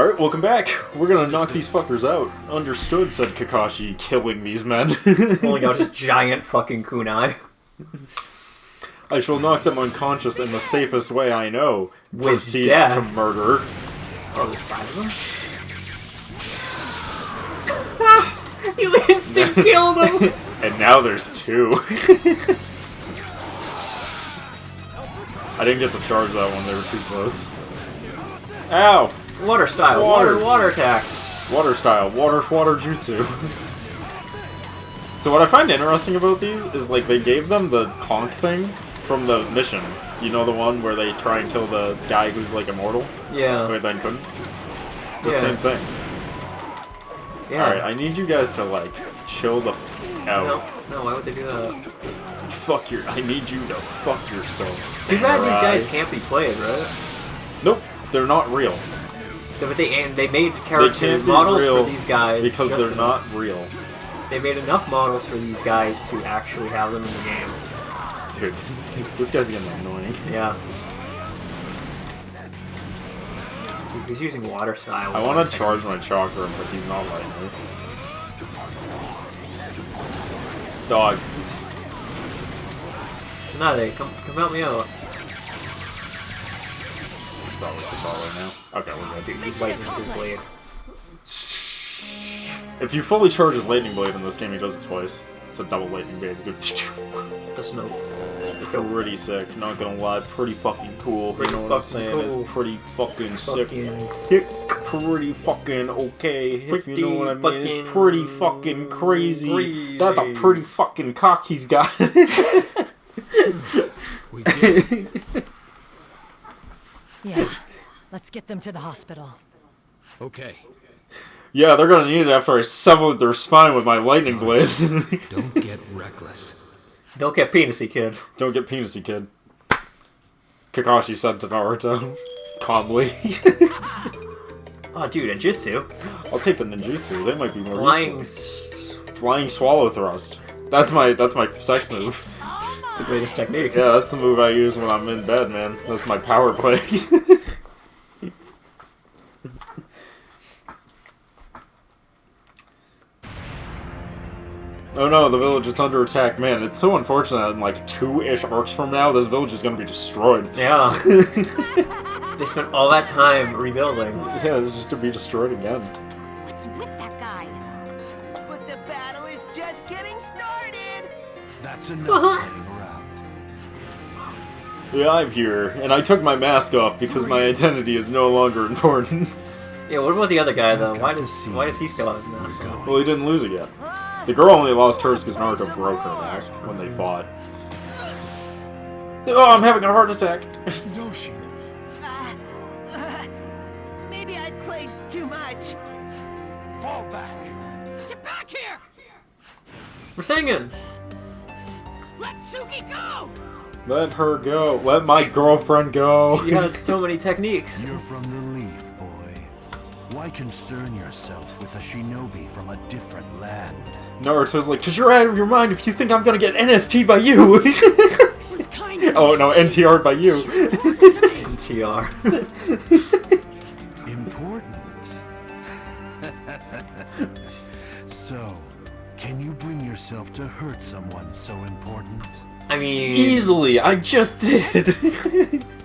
Alright, welcome back. We're gonna knock these fuckers out. Understood, said Kakashi, killing these men. Pulling out his giant fucking kunai. I shall knock them unconscious in the safest way I know. With Proceeds death. to murder. Oh, there's 5 of them? You instant killed him! And now there's 2. I didn't get to charge that one, they were too close. Ow! Water style, water attack. Water style, water jutsu. So what I find interesting about these is, like, they gave them the conch thing from the mission. You know, the one where they try and kill the guy who's, like, immortal? Yeah. Wait, then couldn't? It's the same thing. Yeah. Alright, I need you guys to, like, chill the f out. No, why would they do that? I need you to fuck yourself, Too bad these samurai. guys can't be played, right? Nope, they're not real. Yeah, but they made They character can't be models real for these guys because just they're enough. not real. They made enough models for these guys to actually have them in the game. Dude, this guy's getting annoying. Yeah. He's using water style. I want to charge my chakra, but he's not letting me. Dog. Nade, come help me out. It's probably the ball right now. Okay, we're good. Dude, he's lightning his blade. If you fully charge his lightning blade in this game, he does it twice. It's a double lightning blade. That's no. It's pretty sick, not gonna lie. Pretty fucking cool. Pretty You know what I'm fucking saying? cool. It's pretty fucking sick. Sick. Pretty fucking okay, if you know what I mean. Pretty It's pretty fucking crazy. crazy. That's a pretty fucking cock he's got. We did it. Yeah, let's get them to the hospital. Okay, Yeah, they're gonna need it after I severed their spine with my lightning blade. don't get reckless. Don't get penisy, kid. Don't get penisy, kid. Kakashi said to Naruto. Calmly. Oh, dude, a jutsu. I'll take the ninjutsu. They might be more Flying. useful. Flying swallow thrust. That's my sex move. It's the greatest technique. Yeah, that's the move I use when I'm in bed, man. That's my power play. Oh no, the village is under attack. Man, it's so unfortunate in like 2-ish arcs from now, this village is gonna be destroyed. Yeah. They spent all that time rebuilding. Yeah, it's just to be destroyed again. What's with that guy? But the battle is just getting started! That's enough playing around. Yeah, I'm here, and I took my mask off because my identity is no longer important. Yeah, what about the other guy though? I've Why got to does see he still have a mask? Well, he didn't lose it yet. The girl only lost hers because Naruto broke her mask when they fought. Oh, I'm having a heart attack. Doshi, Maybe I played too much. fall back. Get back here! We're singing. Let Suki go! Let her go. Let my girlfriend go. She had so many techniques. You're from the Leaf, boy. Why concern yourself with a shinobi from a different land? Naruto's like, 'cause you're out of your mind if you think I'm gonna get NST by you. Was kind of Oh no, NTR by you. NTR. Important. So, can you bring yourself to hurt someone so important? I mean, Easily, I just did.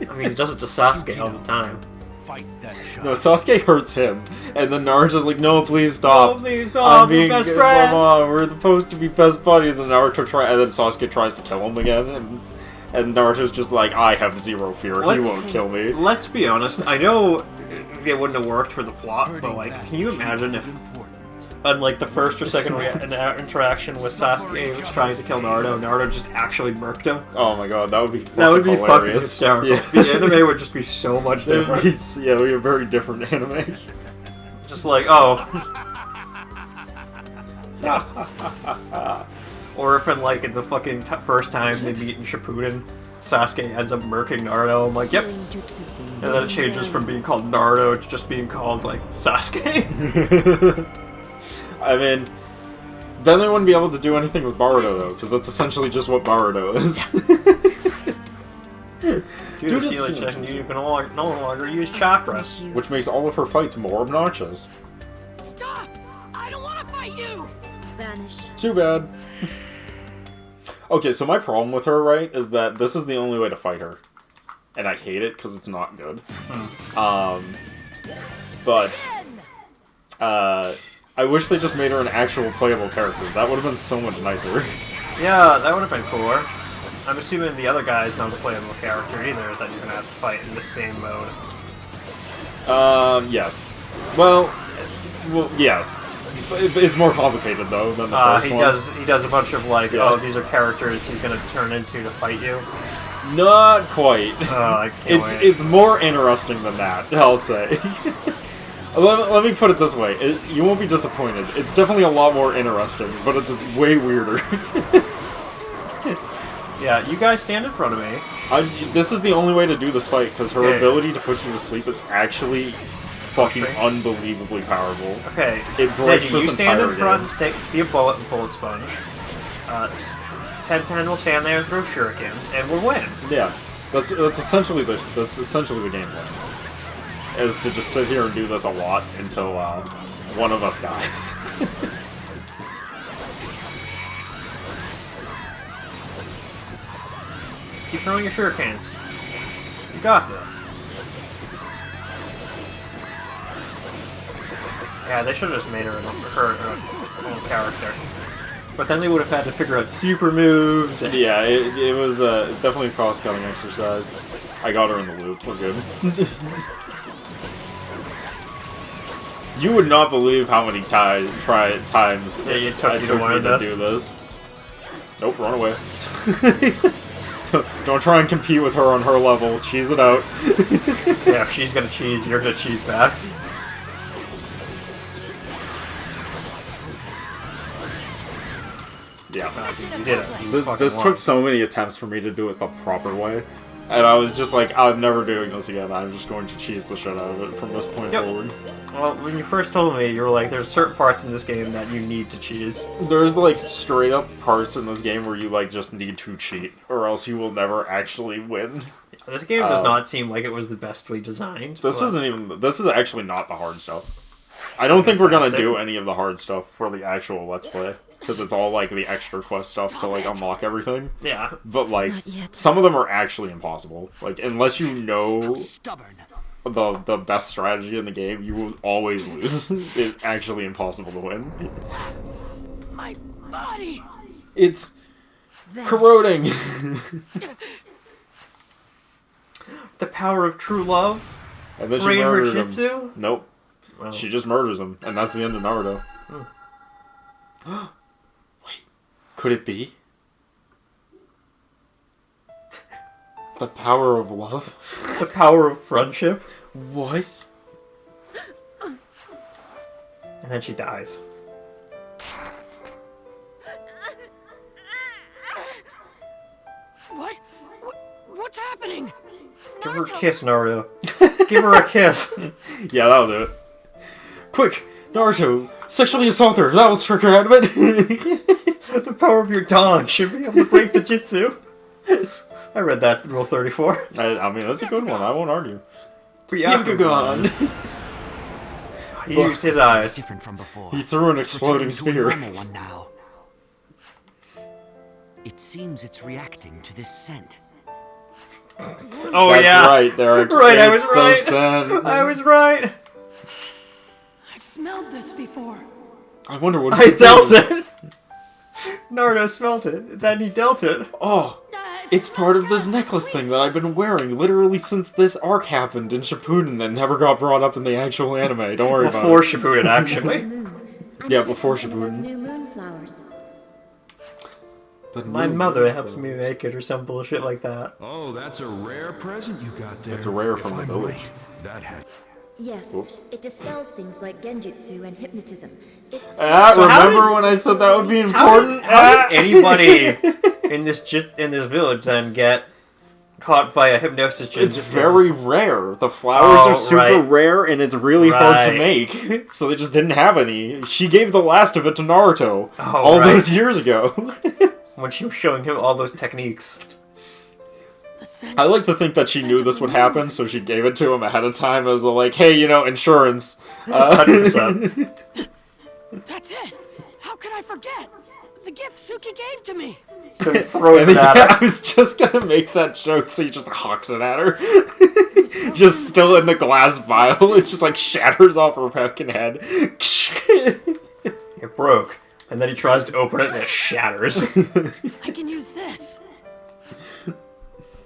I mean, it does it to Sasuke all the time. Fight that child. No, Sasuke hurts him, and then Naruto's like, "No, please stop. Oh, please stop, I'm being best good, friend." Mama. We're supposed to be best buddies." And Naruto and then Sasuke tries to kill him again, and Naruto's just like, "I have zero fear. He won't kill me." Let's be honest. I know it wouldn't have worked for the plot, but like, can you imagine if, on like the first or second interaction with Sasuke was trying to kill Naruto, Naruto just actually murked him? Oh my god, that would be fucking That would be fucking hilarious. hysterical. Yeah. The anime would just be so much It would different. be, yeah, it would be a very different anime. Just like, oh. Or if in like in the fucking first time they meet in Shippuden, Sasuke ends up murking Naruto. I'm like, yep. And then it changes from being called Naruto to just being called like Sasuke. I mean, then they wouldn't be able to do anything with Boruto though, because that's essentially just what Boruto is. Dude, Due to seal injection, you can no longer use chakra. Finish you. Which makes all of her fights more obnoxious. Stop! I don't want to fight you! Vanish. Too bad. Okay, so my problem with her, right, is that this is the only way to fight her. And I hate it because it's not good. But I wish they just made her an actual playable character. That would have been so much nicer. Yeah, that would have been cooler. I'm assuming the other guy is not a playable character either, that you're gonna have to fight in the same mode. Yes. Well, yes. It's more complicated though than the first one. He does a bunch of like, Yeah. oh, these are characters he's gonna turn into to fight you. Not quite. I can't wait. It's more interesting than that, I'll say. Let me put it this way. You won't be disappointed. It's definitely a lot more interesting, but it's way weirder. Yeah, you guys stand in front of me. This is the only way to do this fight, because her Yeah. ability to put you to sleep is actually fucking Okay. unbelievably powerful. Okay, It breaks Neji, this you stand in entire front game. and be a bullet sponge. 10-10 will stand there and throw shurikens, and we'll win. Yeah, that's essentially the gameplay. Is to just sit here and do this a lot until one of us dies. Keep throwing your shurikens. You got this. Yeah, they should have just made her her own character. But then they would have had to figure out super moves. And Yeah, it was definitely a cross-cutting exercise. I got her in the loop. We're good. You would not believe how many times it took I you to took learn me to this. do this. Nope, run away. Don't try and compete with her on her level. Cheese it out. Yeah, if she's gonna cheese, you're gonna cheese back. Yeah. You did it. You fucking This won. took so many attempts for me to do it the proper way. And I was just like, I'm never doing this again. I'm just going to cheese the shit out of it from this point Yep. forward. Well, when you first told me, you were like, there's certain parts in this game that you need to cheese. There's like straight up parts in this game where you like just need to cheat, or else you will never actually win. This game does not seem like it was the bestly designed. This but- isn't even. This is actually not the hard stuff. I don't think we're gonna Fantastic. do any of the hard stuff for the actual Let's Play, because it's all like the extra quest stuff to like unlock everything. Yeah. But like Not yet. some of them are actually impossible. Like unless you know Stubborn. the best strategy in the game, you will always lose. It's actually impossible to win. My body! It's Vanish. corroding. The power of true love. And then she Rain murders him. Richitsu. Nope. Well, She just murders him, and that's the end of Naruto. Wait, could it be? The power of love? the power of friendship. What? And then she dies. What? What's happening? Give her a kiss, Naruto. Give her a kiss. Yeah, that'll do it. Quick, Naruto, sexually assault her. That was trigger out of it. The power of your dong should be able to break the jutsu. I read that Rule 34. I mean, that's a good one. I won't argue. Byakugan. He used his eyes. Different from before. He threw an exploding Returning to a spear. normal one now. It seems it's reacting to this scent. Oh That's yeah. right, Derek. Right, I was It's the right. scent. I was right. I've smelled this before. I wonder what. I dealt it. Naruto smelt it. Then he dealt it. Oh, it's part of this necklace thing that I've been wearing literally since this arc happened in Shippuden and never got brought up in the actual anime. Don't worry Before about Shippuden, actually. it. Yeah, before Shippuden. New moonflowers. My mother helps me make it or some bullshit like that. Oh, that's a rare present you got there. It's rare If from the I'm village. right, that has Yes, Whoops. it dispels things like genjutsu and hypnotism. It's Ah, So how remember did- when I said that would be How important? did anybody in this village then get caught by a hypnosis? It's very rare. The flowers Oh, are super right. rare, and it's really hard to Right. make. So they just didn't have any. She gave the last of it to Naruto Oh, all right. those years ago. when she was showing him all those techniques. The sense. I like to think that she knew this would happen, so she gave it to him ahead of time as a, like, hey, you know, insurance. 100%. That's it. How could I forget? The gift Suki gave to me. So he throws And it at yeah, her. I was just gonna make that joke, so he just hawks it at her. Just still in the glass vial, it just like shatters off her fucking head. It broke. And then he tries to open it and it shatters. I can use this.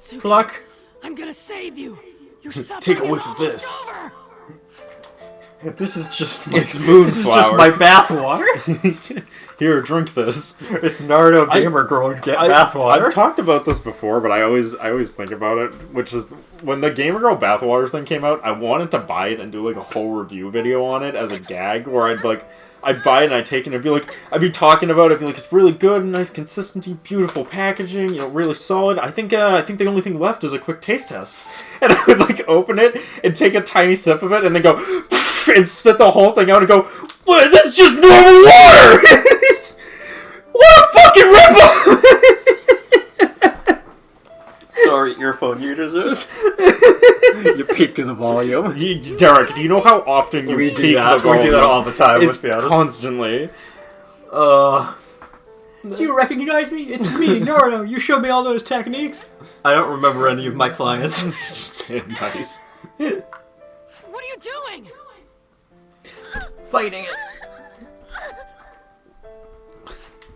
Suki, Pluck. I'm gonna save you. Your suffering Take a is whiff of almost this. over. This is just my, It's moonflower. This is just my bathwater. Here, drink this. It's Naruto Gamer Girl bathwater. I've talked about this before, but I always think about it, which is when the Gamer Girl bathwater thing came out, I wanted to buy it and do like a whole review video on it as a gag, where I'd buy it and I'd take it and I'd be talking about it, I'd be like, it's really good, nice consistency, beautiful packaging, you know, really solid. I think the only thing left is a quick taste test. And I would like open it and take a tiny sip of it and then go and spit the whole thing out and go, what, this is just normal water! What a fucking ripoff! Sorry, earphone users. You peak the volume. Derek, do you know how often you We peak do that. the volume? We do that all the time. It's Let's be honest. constantly. Do you recognize me? It's me, Naruto. You showed me all those techniques. I don't remember any of my clients. Nice. What are you doing? Fighting it.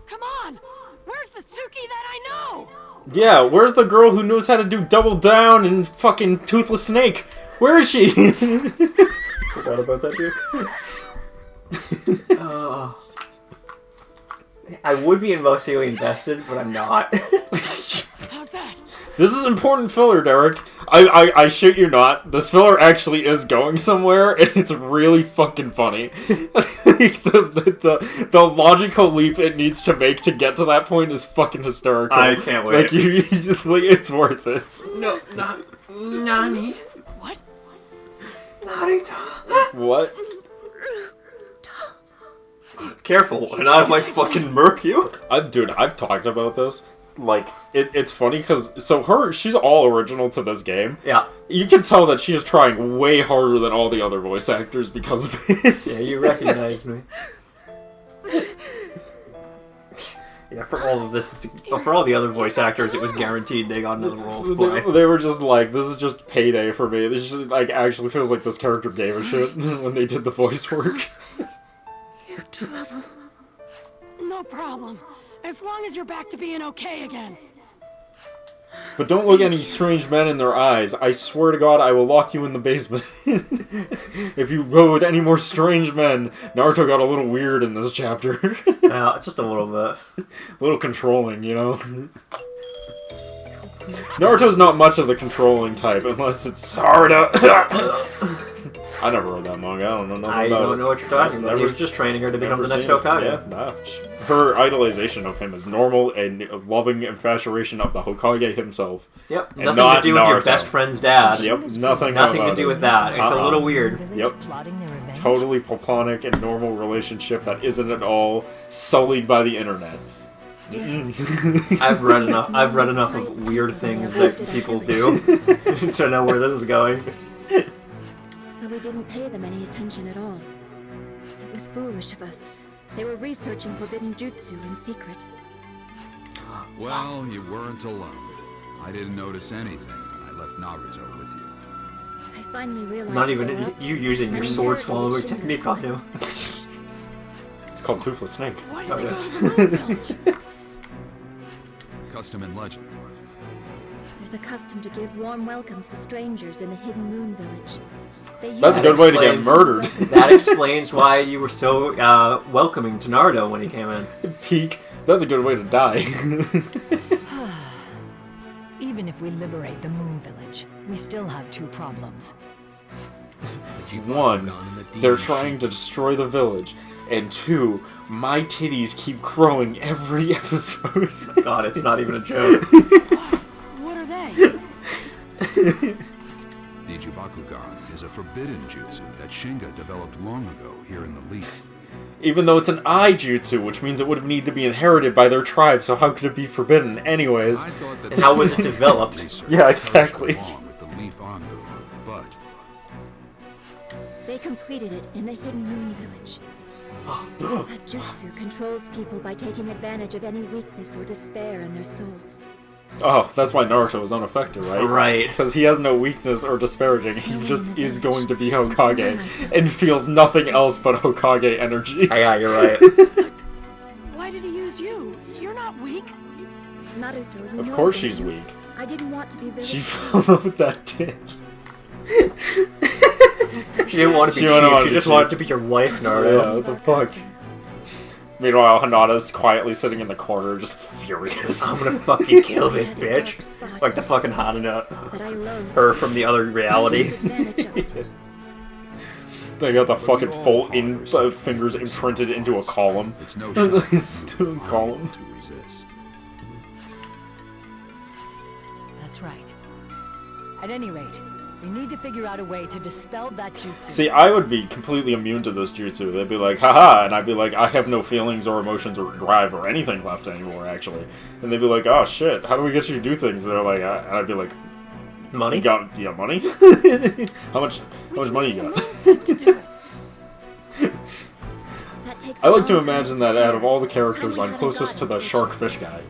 Come on. Where's the Suki that I know? Yeah, where's the girl who knows how to do double down and fucking Toothless Snake? Where is she? Forgot about that joke. I would be emotionally invested, but I'm not. How's that? This is important filler, Derek. I shit you not. This filler actually is going somewhere, and it's really fucking funny. the logical leap it needs to make to get to that point is fucking hysterical. I can't wait. Like, it's worth it. No, not Nani. What? Naruto. What? Careful, and I might fucking murk you. Dude, I've talked about this. Like, it's funny because, she's all original to this game. Yeah. You can tell that she is trying way harder than all the other voice actors because of it. Yeah, you recognize me. Yeah, for all of this, for all the other voice actors, it was guaranteed they got another role to play. They were just like, this is just payday for me. This just, like, actually feels like this character gave a shit when they did the voice work. You trouble. No problem. As long as you're back to being okay again. But don't look any strange men in their eyes. I swear to God, I will lock you in the basement. If you go with any more strange men. Naruto got a little weird in this chapter. Just a little bit. A little controlling, you know? Naruto's not much of the controlling type, unless it's Sarda. I never read that manga. I don't know nothing I about don't know what you're talking about. He was just training her to become the next Hokage. Yeah, nah. Her idolization of him is normal and loving infatuation of the Hokage himself. Yep, And nothing not to do with your Naruto. best friend's dad. Yep, nothing Nothing to about do it. with that. It's a little weird. Yep. Plotting their revenge. Totally platonic and normal relationship that isn't at all sullied by the internet. I've read enough of weird things that people do to know where this is going. So we didn't pay them any attention at all. It was foolish of us. They were researching forbidden jutsu in secret. Well, you weren't alone. I didn't notice anything when I left Naruto with you. I finally realized Not they even were up to you using your an sword inherent swallowing illusion. technique on him. It's called Toothless Snake. Why did Oh, they yeah. go to the moon village? Custom and legend. There's a custom to give warm welcomes to strangers in the hidden moon village. They That's a use good way to get explains- murdered. That explains why you were so welcoming to Naruto when he came in. Peak. That's a good way to die. Even if we liberate the moon village, we still have two problems. One, they're trying to destroy the village. And two, my titties keep growing every episode. God, it's not even a joke. What are they? Nijubakugan is a forbidden jutsu that Shinga developed long ago here in the Leaf. Even though it's an I jutsu, which means it would need to be inherited by their tribe, so how could it be forbidden? Anyways. I thought that And how was it developed? Yeah, exactly. With the leaf Anbu, but They completed it in the hidden moon village. That jutsu controls people by taking advantage of any weakness or despair in their souls. Oh, that's why Naruto is unaffected, right? Right. Because he has no weakness or disparaging. He just is going to be Hokage and feels nothing else but Hokage energy. Yeah, you're right. Why did he use you? You're not weak. Naruto, you Of know course that. she's weak. I didn't want to be very She fell in love with that dick. She didn't want to be She wanted chief, to she be just chief. wanted to be your wife, Naruto. Yeah, what the fuck? Meanwhile, Hanada's quietly sitting in the corner, just furious. I'm gonna fucking kill this bitch. Like the fucking Hanada. that I loathe. Her from the other reality. Advantage of it. They got the fucking full fingers imprinted into a column. it's no shock Stone column. to resist. That's right. At any rate, we need to figure out a way to dispel that jutsu. See, I would be completely immune to this jutsu. They'd be like, haha, and I'd be like, I have no feelings or emotions or drive or anything left anymore, actually. And they'd be like, oh shit, how do we get you to do things? And they're like, and I'd be like, Money? you got money? how much money you got? That takes I a like to long time. imagine that out of all the characters, I'm closest to the shark fish guy.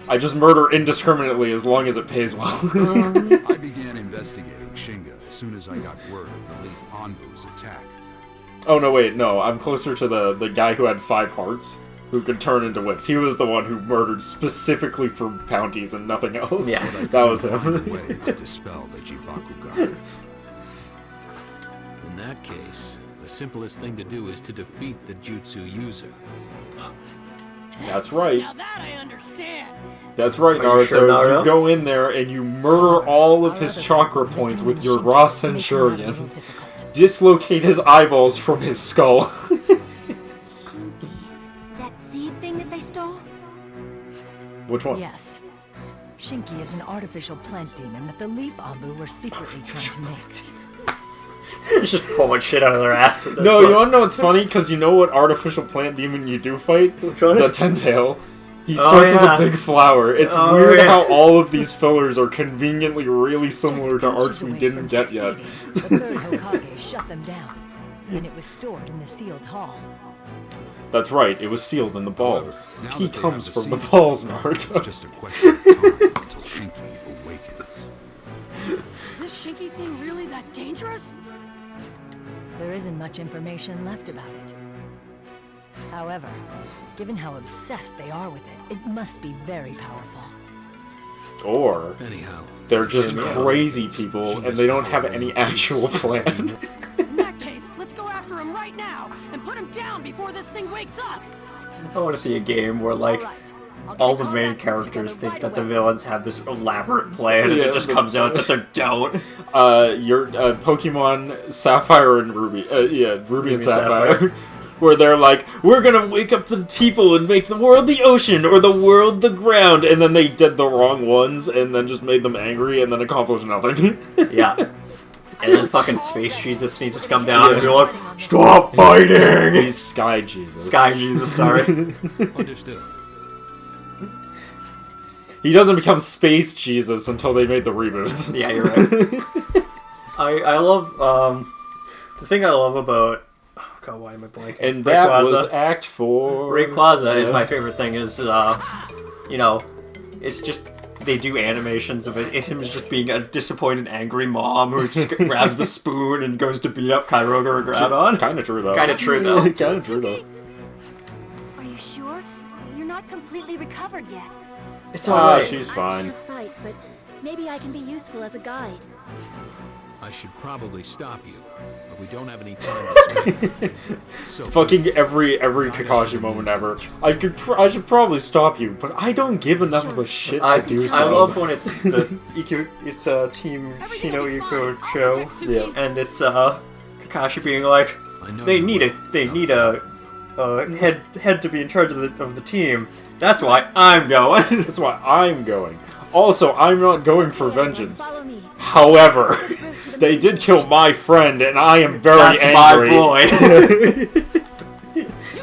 I just murder indiscriminately as long as it pays well. I began investigating Shinga as soon as I got word of the leaf Anbu's attack. Oh no, wait, no, I'm closer to the guy who had 5 hearts, who could turn into whips. He was the one who murdered specifically for bounties and nothing else. Yeah. That was Find a him. way to dispel the Jibakugan. In that case, the simplest thing to do is to defeat the jutsu user. That's right. Now that I understand. That's right, Are you Naruto. sure, Naruto? You go in there and you murder all of his chakra points with your raw Centurion. Dislocate his eyeballs from his skull. That seed thing that they stole? Which one? Yes. Shinki is an artificial plant demon that the leaf Anbu were secretly trying to make. He's just pulling shit out of their ass. at this No, point. you wanna know what's funny? Because you know what artificial plant demon you do fight? Which one? The Tentail. He starts yeah. as a big flower. It's Oh, weird yeah. how all of these fillers are conveniently really similar Just to inches arts we away didn't from get yet. succeeding, The third Hokage shut them down, and it was stored in the sealed hall. That's right, it was sealed in the balls. Now He that they comes have the from the seed, balls, It's Naruto. just a question of time until Shinki awakens. Is this Shinky thing really that dangerous? There isn't much information left about it. However, given how obsessed they are with it, it must be very powerful. Or Anyhow, they're just Yeah. crazy people and they don't have any actual plan. In that case, let's go after him right now and put him down before this thing wakes up. I want to see a game where, like, Alright, I'll get all us the main back characters together think right that the away. villains have this elaborate plan, and Yeah, it just comes out that they don't. Your Pokemon Sapphire and Ruby. Ruby and Sapphire. Sapphire. Where they're like, we're gonna wake up the people and make the world the ocean or the world the ground, and then they did the wrong ones and then just made them angry and then accomplished nothing. Yeah. And then fucking Space Jesus needs to come down and be Yeah. like, stop fighting! He's Sky Jesus. Sky Jesus, sorry. understood. He doesn't become Space Jesus until they made the reboots. Yeah, you're right. I love, the thing I love about, oh god, why am I blanking? And that Rayquaza. was Act 4. Rayquaza is Yeah. my favorite thing is, you know, it's just, they do animations of it. Him just being a disappointed, angry mom who just grabs the spoon and goes to beat up Kyroga or Groudon. Kinda true though. Kinda true, though. Kinda true though. Are you sure? You're not completely recovered yet. It's Ah, alright. she's I fine. can't fight, but maybe I can be useful as a guide. I should probably stop you, but we don't have any time to spare. So Fucking please, every guide us Kakashi to the moment moon ever. village. I should probably stop you, but I don't give enough of a shit to do so. I love when it's the it's a Team Everything Hino will be Yuko fine. I'll show, protect Suki. Yeah. and it's Kakashi being like, I know they you need will. they need a head to be in charge of the team. That's why I'm going. That's why I'm going. Also, I'm not going for vengeance. Follow me. However, they did kill my friend, and I am very That's angry. my boy.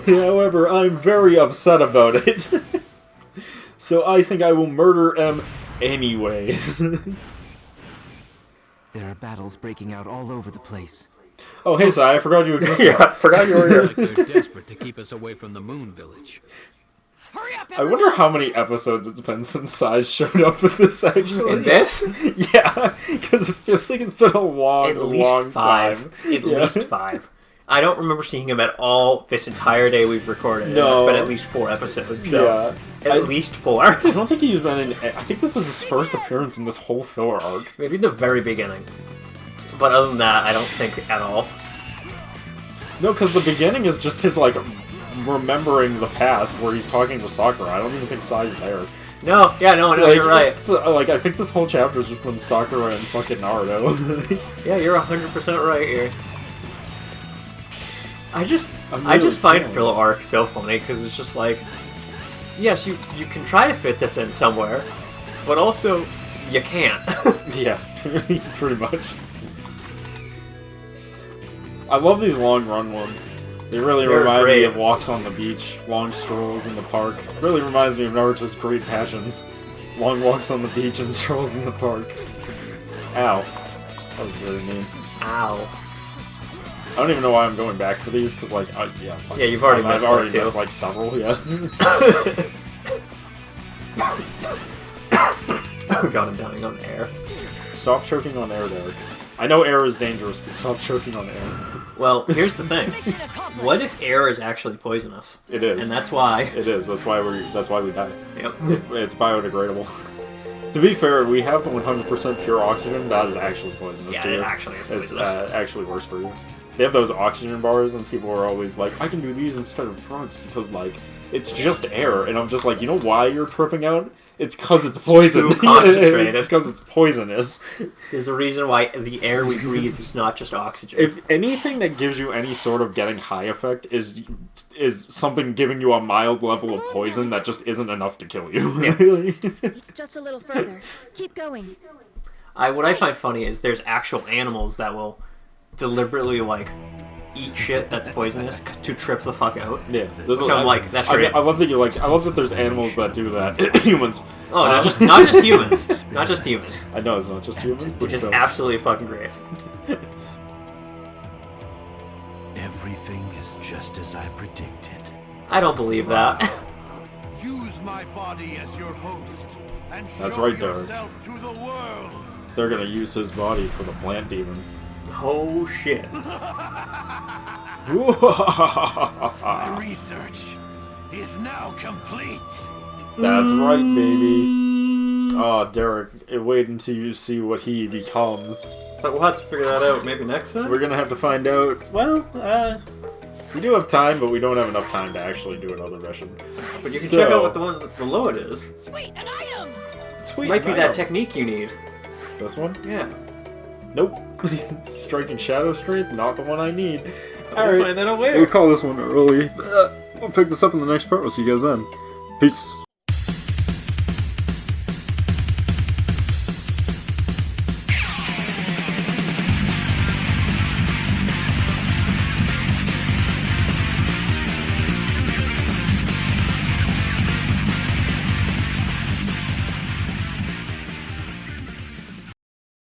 However, I'm very upset about it. So I think I will murder M anyways. There are battles breaking out all over the place. Oh, hey, Sai, I forgot you existed. Yeah, forgot you were here. Like they're desperate to keep us away from the moon village. Hurry up, I wonder how many episodes it's been since Sai showed up with this, actually. In this? Yeah, because it feels like it's been a long, At least long 5. time. At least 5. I don't remember seeing him at all this entire day we've recorded. No. It's been at least 4 episodes. So Yeah. at least 4. I don't think he's been in... I think this is his first appearance in this whole filler arc. Maybe the very beginning. But other than that, I don't think at all. No, because the beginning is just his, like, remembering the past where he's talking to Sakura. I don't even think Sai's there. No, no, Like, you're right. Like, I think this whole chapter is just when Sakura and fucking Naruto. Yeah, you're 100% right here. I just really find feeling filler it. arcs so funny because it's just like, yes, you can try to fit this in somewhere, but also you can't. Yeah, pretty much. I love these long run ones. They really They're remind great. me of walks on the beach, long strolls in the park. Really reminds me of Naruto's great passions. Long walks on the beach and strolls in the park. Ow. That was very mean. Ow. I don't even know why I'm going back for these, because, like, yeah. Fuck. Yeah, you've already I've missed already one, too. missed, like, several, yeah. God, I'm dying on air. Stop choking on air, Derek. I know air is dangerous, but stop choking on air. Well, here's the thing. What if air is actually poisonous? It is. And that's why. It is. That's why we die. Yep. It's biodegradable. To be fair, we have 100% pure oxygen. That is actually poisonous Yeah, to you. it actually is It's poisonous. actually worse for you. They have those oxygen bars, and people are always like, I can do these instead of drugs because, like, it's just air. And I'm just like, you know why you're tripping out? It's because it's poison. too concentrated. It's because it's poisonous. There's a reason why the air we breathe is not just oxygen. If anything that gives you any sort of getting high effect is something giving you a mild level of poison that just isn't enough to kill you. It's just a little further. Keep going. What I find funny is there's actual animals that will deliberately, like, eat shit that's poisonous to trip the fuck out. Yeah, Which I'm like, that's great. I love that you like. I love that there's animals that do that. Humans. Oh, not just humans. Not just humans. I know it's not just humans, but Which is still. absolutely fucking great. Everything is just as I predicted. I don't believe that. Use my body as your host and That's show right, Derek. yourself to the world. They're gonna use his body for the plant demon. Oh shit. My research is now complete. That's right, baby. Oh, Derek, wait until you see what he becomes. But we'll have to figure that out maybe next time. We're gonna have to find out. Well, we do have time, but we don't have enough time to actually do another mission. But you can check out what the one below it is. Sweet, an item! Sweet. Might be I that know. technique you need. This one? Yeah. Nope. Striking Shadow Strength, not the one I need. We'll Alright. find that out later. We'll call this one early. We'll pick this up in the next part. We'll see you guys then. Peace.